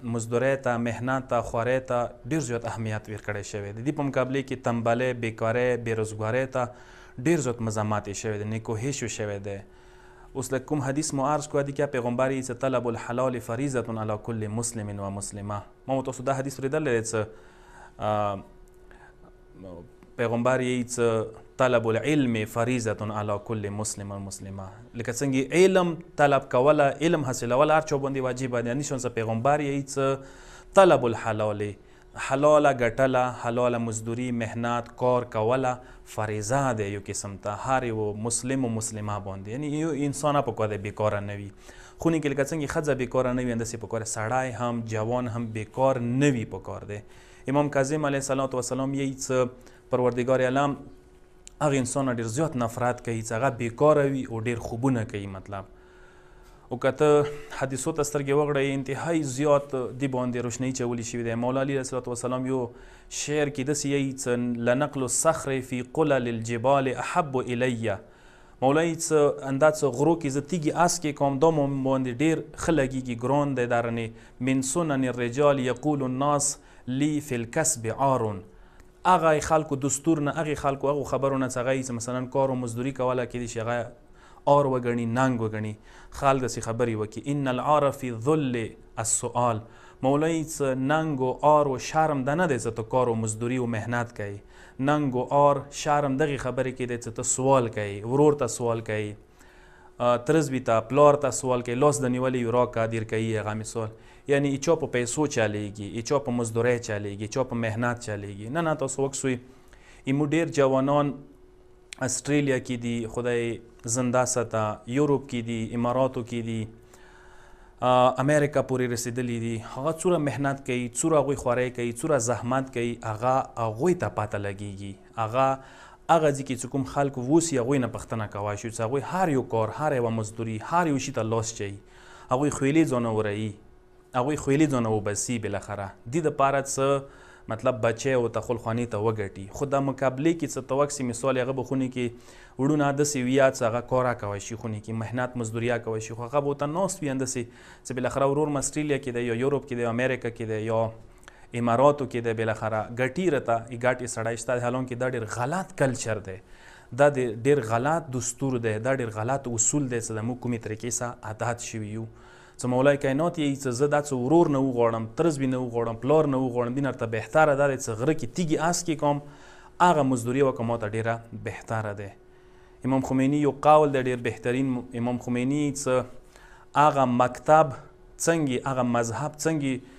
مزدورۍ ته، محنت ته، خوارۍ ته ډېر زیات اهمیت ورکړی شوی دی. د دې په مقابلې کې تنبلۍ، بیکارۍ، بېروزګارۍ ته ډېر زیات مذمت یې شوی دی، نیکوهش شوی دی. اوس د کوم حدیث مو عرض کړو که پیغمبر یې څه طلب الحلال فریضة علی کل مسلم و مسلمه. ما تاسو دا حدیث اورېدلی دی څه پیغمبر یې څه طلب العلم فریضة علی کل مسلم و مسلمه. لکه څنګه علم طلب کوله، علم حاصلول هر چا باندې واجب دی. نشون څه پیغمبر یې څه طلب الحلال، حلاله ګټله، حلاله مزدوری، محنت، کار کوله فریضه ده یو قسم ته هر یو مسلم و مسلمه باندې. یعنی یو انسان په کار بیکاره نه وي. خو نه کې لکه څنګه ښځه بیکاره نه وي همداسې په کار سړی هم جوان هم بیکار نه وي په کار دی. امام کاظم علیه السلام یې څه پروردګار عالم هغه انسان ډېر زیات نفرت کوي چې هغه بیکاره وي او ډېر خوبونه کوي. مطلب او که ته حدیثو ته سترګې وغړئ انتهایی زیات دې باندې روشنایي چولی شوي دی. مولا علی علیه السلام یو شعر کې داسې یی څه لنقل الصخر فی قلل الجبال احب الی. مولا یی څه اندا څه غرو کې زه تیږې اس کې کوم دا باندې ډېر ښه لګېږي، ګران دی درنې. من سنن الرجال یقول الناس لی فی الکسب عار. هغه خلکو دستور نه، هغې خلکو هغو خبرو نه څه هغه یي چې مثلا کار و مزدوري کوله کیدای شي هغه آر وګڼي، ننګ وګڼي. خلک داسې خبرې وکړي. ان العار فی ذل السؤال. مولا یی څه ننګ و آر و شرم ده نه دی چې ته کار و مزدوري و محنت کوي. ننګ و آر شرم دغې خبرې کې دی چې ته سوال کوي، ورور ته سوال کوي، ترزوي ته پلار ته سوال کوي، لاس د نیولې یو راکه دیر کوي. هغه مثال یعنی ایچا په پیسو چلیږي، ایچا په مزدورۍ چلیږي، ایچا په محنت چلیږي. نه تاسو وکسوئ ایمو ډېر جوانان استرالیا کې دي، خدای زنده ساته، یوروپ کې دي، اماراتو کې دي، امریکا پورې رسېدلي دي. هغه څومره محنت کوي، څومره هغوی خوارۍ کوي، څومره زحمت کوي، هغه هغوی ته پته لګېږي. هغه ځای کې چې کوم خلک اوسي هغوی نه پوښتنه کوی شو چې هغوی هر یو کار، هر یوه مزدوري، هر یو شي ته لاس چوي. هغوی خویلې ځانه وروي، هغوی خویلې ځانه وباسي. بالاخره دې دپاره څه مطلب بچی او ته خلخوانې ته وګټي. خو د مقابلې کې څه ته وکسي مثال هغه به خونې کې وړونه داسې وي یا څه هغه کاره کوی شي، خونې کې محنت مزدوریا کوی شي، خو هغه به ورته ناست وي همداسې چې بالاخره ورور م استرالیا کې دی یا یوروپ کې دی یا امریکا کې دی یا اماراتو کې دی، بالاخره ګټي راته ګټې سړی شته. حالانکې دا ډېر غلط کلچر دی، دا ډېر غلط دستور دی، دا ډېر غلط اصول دی چې د موږ کومې طریقې سره عادت شوي یو. څه مولای کائنات یې چې زه دا څه ورور نه وغواړم، ترزوي نه وغواړم، پلار نه وغواړم، دین ورته بهتره دا دی چې غره کې تیږې اس کې کوم هغه مزدوري وکړم ماته ډېره بهتره دی. امام خمیني یو قول دی ډېر بهترین. امام خمیني څه هغه مکتب څنګه، هغه مذهب څنګه